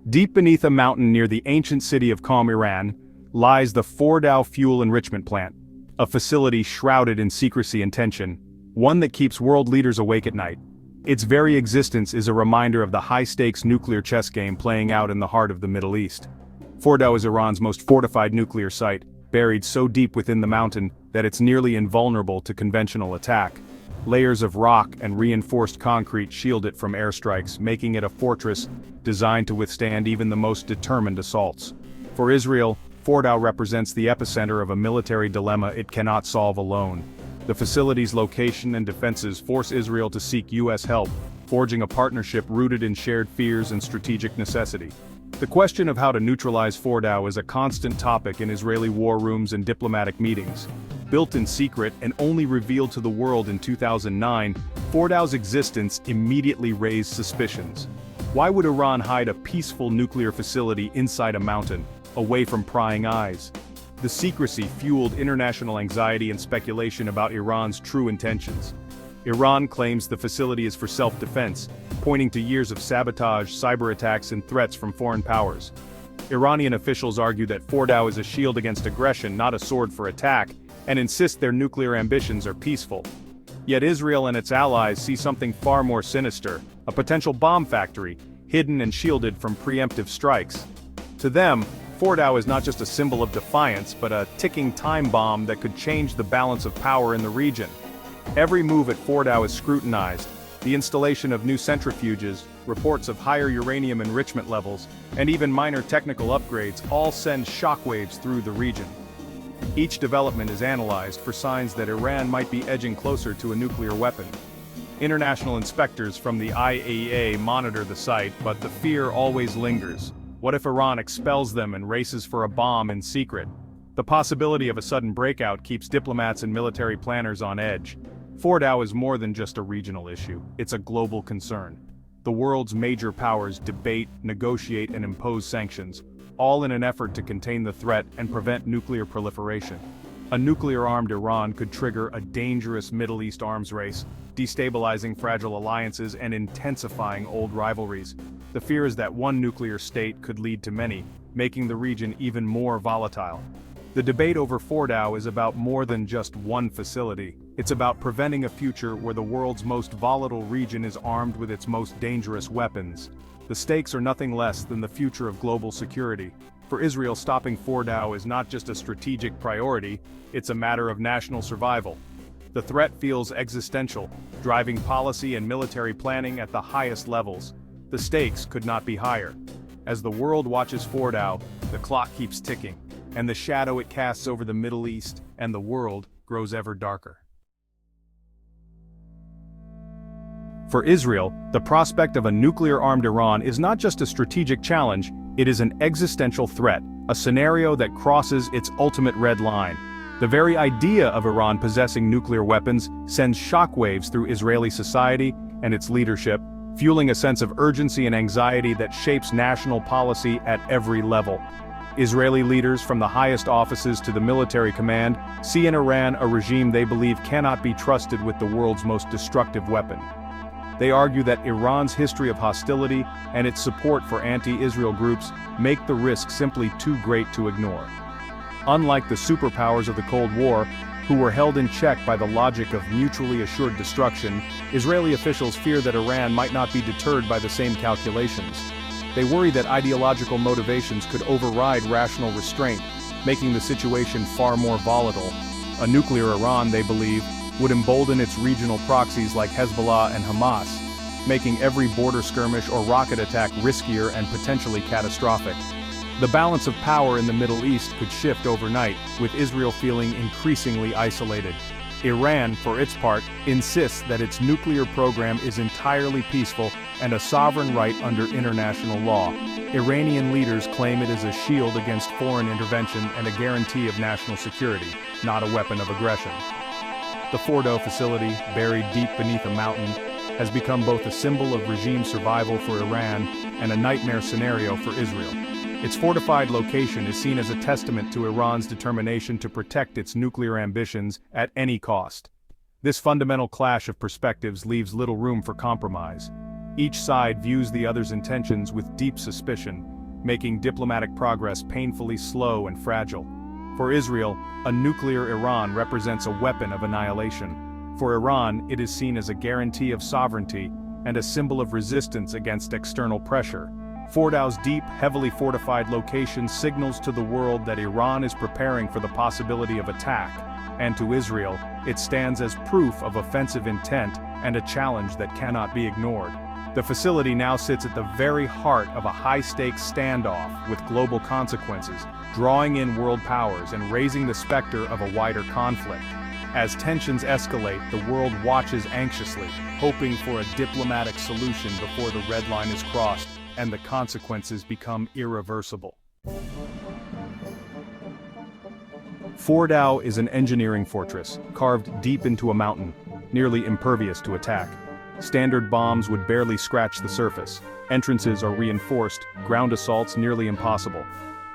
Deep beneath a mountain near the ancient city of Qom, Iran, lies the Fordow fuel enrichment plant, a facility shrouded in secrecy and tension, one that keeps world leaders awake at night. Its very existence is a reminder of the high-stakes nuclear chess game playing out in the heart of the Middle East. Fordow is Iran's most fortified nuclear site, buried so deep within the mountain that it's nearly invulnerable to conventional attack. Layers of rock and reinforced concrete shield it from airstrikes, making it a fortress designed to withstand even the most determined assaults. For Israel, Fordow represents the epicenter of a military dilemma it cannot solve alone. The facility's location and defenses force Israel to seek U.S. help, forging a partnership rooted in shared fears and strategic necessity. The question of how to neutralize Fordow is a constant topic in Israeli war rooms and diplomatic meetings. Built in secret and only revealed to the world in 2009, Fordow's existence immediately raised suspicions. Why would Iran hide a peaceful nuclear facility inside a mountain, away from prying eyes? The secrecy fueled international anxiety and speculation about Iran's true intentions. Iran claims the facility is for self-defense, pointing to years of sabotage, cyber attacks, and threats from foreign powers. Iranian officials argue that Fordow is a shield against aggression, not a sword for attack, and insist their nuclear ambitions are peaceful. Yet Israel and its allies see something far more sinister, a potential bomb factory, hidden and shielded from preemptive strikes. To them, Fordow is not just a symbol of defiance, but a ticking time bomb that could change the balance of power in the region. Every move at Fordow is scrutinized. The installation of new centrifuges, reports of higher uranium enrichment levels, and even minor technical upgrades all send shockwaves through the region. Each development is analyzed for signs that Iran might be edging closer to a nuclear weapon. International inspectors from the IAEA monitor the site, but the fear always lingers. What if Iran expels them and races for a bomb in secret? The possibility of a sudden breakout keeps diplomats and military planners on edge. Fordow is more than just a regional issue, it's a global concern. The world's major powers debate, negotiate, and impose sanctions, all in an effort to contain the threat and prevent nuclear proliferation. A nuclear-armed Iran could trigger a dangerous Middle East arms race, destabilizing fragile alliances and intensifying old rivalries. The fear is that one nuclear state could lead to many, making the region even more volatile. The debate over Fordow is about more than just one facility. It's about preventing a future where the world's most volatile region is armed with its most dangerous weapons. The stakes are nothing less than the future of global security. For Israel, stopping Fordow is not just a strategic priority, it's a matter of national survival. The threat feels existential, driving policy and military planning at the highest levels. The stakes could not be higher. As the world watches Fordow, the clock keeps ticking, and the shadow it casts over the Middle East and the world grows ever darker. For Israel, the prospect of a nuclear-armed Iran is not just a strategic challenge, it is an existential threat, a scenario that crosses its ultimate red line. The very idea of Iran possessing nuclear weapons sends shockwaves through Israeli society and its leadership, fueling a sense of urgency and anxiety that shapes national policy at every level. Israeli leaders, from the highest offices to the military command, see in Iran a regime they believe cannot be trusted with the world's most destructive weapon. They argue that Iran's history of hostility and its support for anti-Israel groups make the risk simply too great to ignore. Unlike the superpowers of the Cold War, who were held in check by the logic of mutually assured destruction, Israeli officials fear that Iran might not be deterred by the same calculations. They worry that ideological motivations could override rational restraint, making the situation far more volatile. A nuclear Iran, they believe, would embolden its regional proxies like Hezbollah and Hamas, making every border skirmish or rocket attack riskier and potentially catastrophic. The balance of power in the Middle East could shift overnight, with Israel feeling increasingly isolated. Iran, for its part, insists that its nuclear program is entirely peaceful and a sovereign right under international law. Iranian leaders claim it is a shield against foreign intervention and a guarantee of national security, not a weapon of aggression. The Fordow facility, buried deep beneath a mountain, has become both a symbol of regime survival for Iran and a nightmare scenario for Israel. Its fortified location is seen as a testament to Iran's determination to protect its nuclear ambitions at any cost. This fundamental clash of perspectives leaves little room for compromise. Each side views the other's intentions with deep suspicion, making diplomatic progress painfully slow and fragile. For Israel, a nuclear Iran represents a weapon of annihilation. For Iran, it is seen as a guarantee of sovereignty and a symbol of resistance against external pressure. Fordow's deep, heavily fortified location signals to the world that Iran is preparing for the possibility of attack, and to Israel, it stands as proof of offensive intent and a challenge that cannot be ignored. The facility now sits at the very heart of a high-stakes standoff with global consequences, drawing in world powers and raising the specter of a wider conflict. As tensions escalate, the world watches anxiously, hoping for a diplomatic solution before the red line is crossed and the consequences become irreversible. Fordow is an engineering fortress, carved deep into a mountain, nearly impervious to attack. Standard bombs would barely scratch the surface. Entrances are reinforced, ground assaults nearly impossible.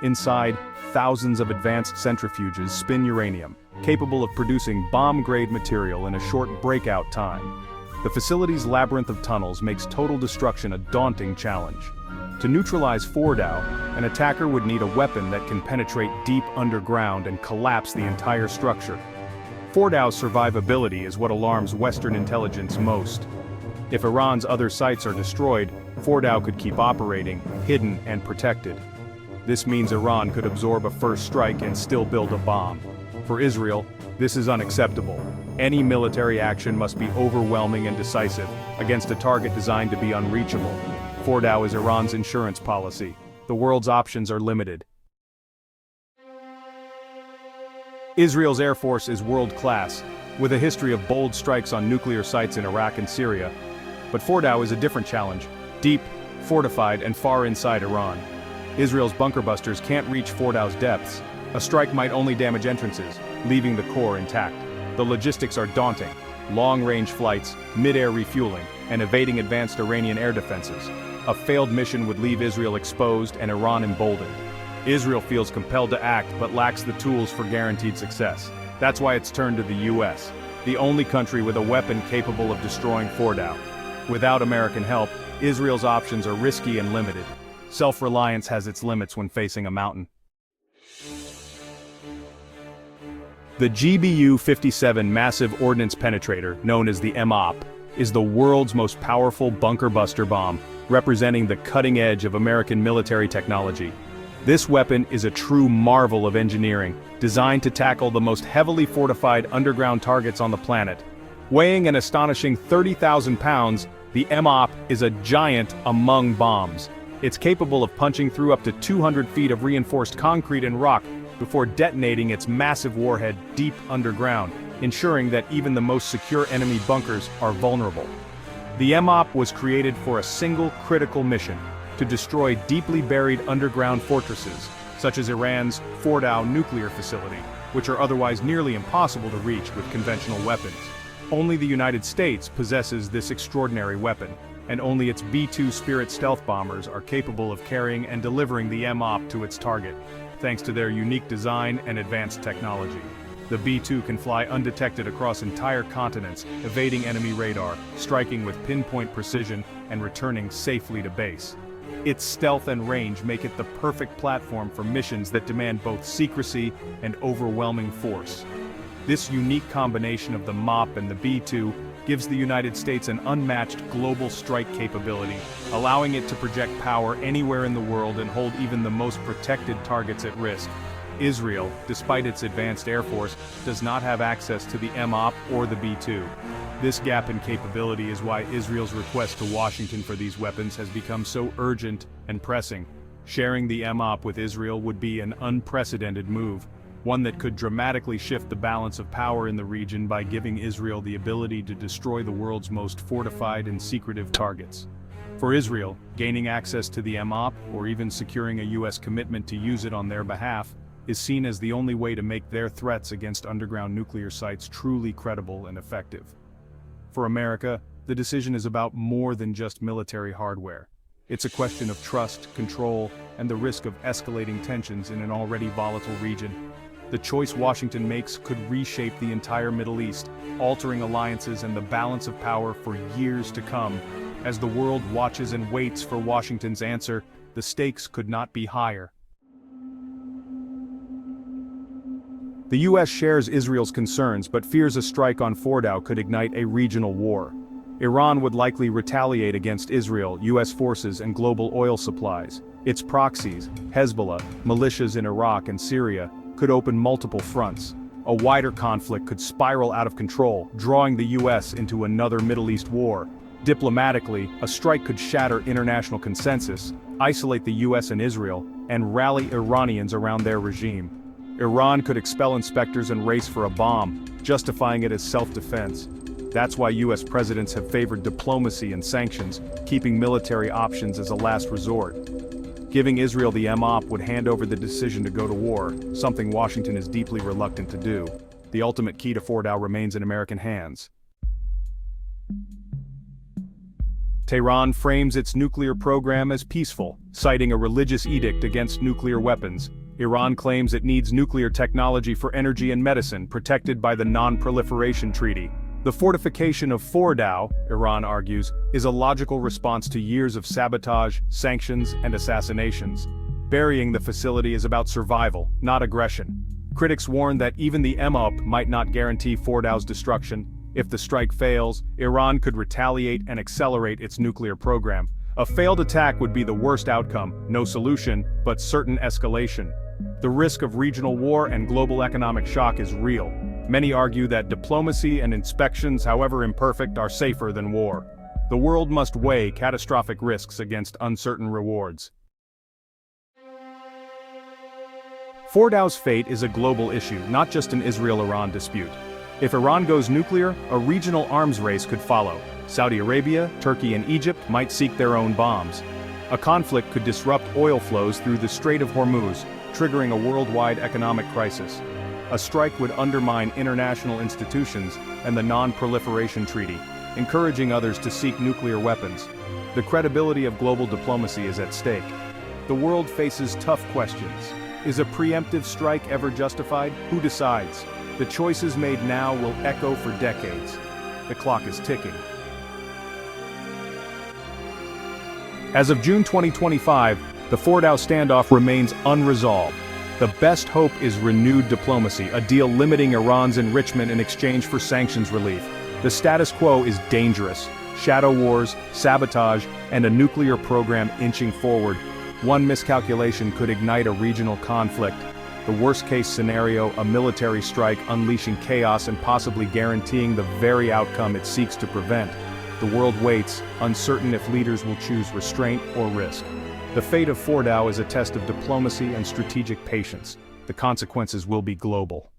Inside, thousands of advanced centrifuges spin uranium, capable of producing bomb-grade material in a short breakout time. The facility's labyrinth of tunnels makes total destruction a daunting challenge. To neutralize Fordow, an attacker would need a weapon that can penetrate deep underground and collapse the entire structure. Fordow's survivability is what alarms Western intelligence most. If Iran's other sites are destroyed, Fordow could keep operating, hidden and protected. This means Iran could absorb a first strike and still build a bomb. For Israel, this is unacceptable. Any military action must be overwhelming and decisive, against a target designed to be unreachable. Fordow is Iran's insurance policy. The world's options are limited. Israel's Air Force is world-class, with a history of bold strikes on nuclear sites in Iraq and Syria. But Fordow is a different challenge, deep, fortified, and far inside Iran. Israel's bunker busters can't reach Fordow's depths. A strike might only damage entrances, leaving the core intact. The logistics are daunting: long-range flights, mid-air refueling, and evading advanced Iranian air defenses. A failed mission would leave Israel exposed and Iran emboldened. Israel feels compelled to act but lacks the tools for guaranteed success. That's why it's turned to the US, the only country with a weapon capable of destroying Fordow. Without American help, Israel's options are risky and limited. Self-reliance has its limits when facing a mountain. The GBU-57 massive ordnance penetrator, known as the MOP, is the world's most powerful bunker buster bomb, representing the cutting edge of American military technology. This weapon is a true marvel of engineering, designed to tackle the most heavily fortified underground targets on the planet. Weighing an astonishing 30,000 pounds, the MOP is a giant among bombs. It's capable of punching through up to 200 feet of reinforced concrete and rock before detonating its massive warhead deep underground, ensuring that even the most secure enemy bunkers are vulnerable. The MOP was created for a single critical mission: to destroy deeply buried underground fortresses, such as Iran's Fordow nuclear facility, which are otherwise nearly impossible to reach with conventional weapons. Only the United States possesses this extraordinary weapon, and only its B-2 Spirit stealth bombers are capable of carrying and delivering the MOP to its target, thanks to their unique design and advanced technology. The B-2 can fly undetected across entire continents, evading enemy radar, striking with pinpoint precision, and returning safely to base. Its stealth and range make it the perfect platform for missions that demand both secrecy and overwhelming force. This unique combination of the MOP and the B-2 gives the United States an unmatched global strike capability, allowing it to project power anywhere in the world and hold even the most protected targets at risk. Israel, despite its advanced air force, does not have access to the MOP or the B-2. This gap in capability is why Israel's request to Washington for these weapons has become so urgent and pressing. Sharing the MOP with Israel would be an unprecedented move, one that could dramatically shift the balance of power in the region by giving Israel the ability to destroy the world's most fortified and secretive targets. For Israel, gaining access to the MOP, or even securing a US commitment to use it on their behalf, is seen as the only way to make their threats against underground nuclear sites truly credible and effective. For America, the decision is about more than just military hardware. It's a question of trust, control, and the risk of escalating tensions in an already volatile region. The choice Washington makes could reshape the entire Middle East, altering alliances and the balance of power for years to come. As the world watches and waits for Washington's answer, The stakes could not be higher. The US shares Israel's concerns but fears a strike on Fordow could ignite a regional war. Iran would likely retaliate against Israel, US forces and global oil supplies. Its proxies, Hezbollah, militias in Iraq and Syria, could open multiple fronts. A wider conflict could spiral out of control, drawing the US into another Middle East war. Diplomatically, a strike could shatter international consensus, isolate the US and Israel, and rally Iranians around their regime. Iran could expel inspectors and race for a bomb, justifying it as self-defense. That's why US presidents have favored diplomacy and sanctions, keeping military options as a last resort. Giving Israel the MOP would hand over the decision to go to war, something Washington is deeply reluctant to do. The ultimate key to Fordow remains in American hands. Tehran frames its nuclear program as peaceful, citing a religious edict against nuclear weapons. Iran claims it needs nuclear technology for energy and medicine, protected by the Non-Proliferation Treaty. The fortification of Fordow, Iran argues, is a logical response to years of sabotage, sanctions, and assassinations. Burying the facility is about survival, not aggression. Critics warn that even the MOP might not guarantee Fordow's destruction. If the strike fails, Iran could retaliate and accelerate its nuclear program. A failed attack would be the worst outcome, no solution, but certain escalation. The risk of regional war and global economic shock is real. Many argue that diplomacy and inspections, however imperfect, are safer than war. The world must weigh catastrophic risks against uncertain rewards. Fordow's fate is a global issue, not just an Israel-Iran dispute. If Iran goes nuclear, a regional arms race could follow. Saudi Arabia, Turkey, and Egypt might seek their own bombs. A conflict could disrupt oil flows through the Strait of Hormuz, triggering a worldwide economic crisis. A strike would undermine international institutions and the Non-Proliferation Treaty, encouraging others to seek nuclear weapons. The credibility of global diplomacy is at stake. The world faces tough questions. Is a preemptive strike ever justified? Who decides? The choices made now will echo for decades. The clock is ticking. As of June 2025, the Fordow standoff remains unresolved. The best hope is renewed diplomacy, a deal limiting Iran's enrichment in exchange for sanctions relief. The status quo is dangerous. Shadow wars, sabotage, and a nuclear program inching forward. One miscalculation could ignite a regional conflict. The worst-case scenario, a military strike unleashing chaos and possibly guaranteeing the very outcome it seeks to prevent. The world waits, uncertain if leaders will choose restraint or risk. The fate of Fordow is a test of diplomacy and strategic patience. The consequences will be global.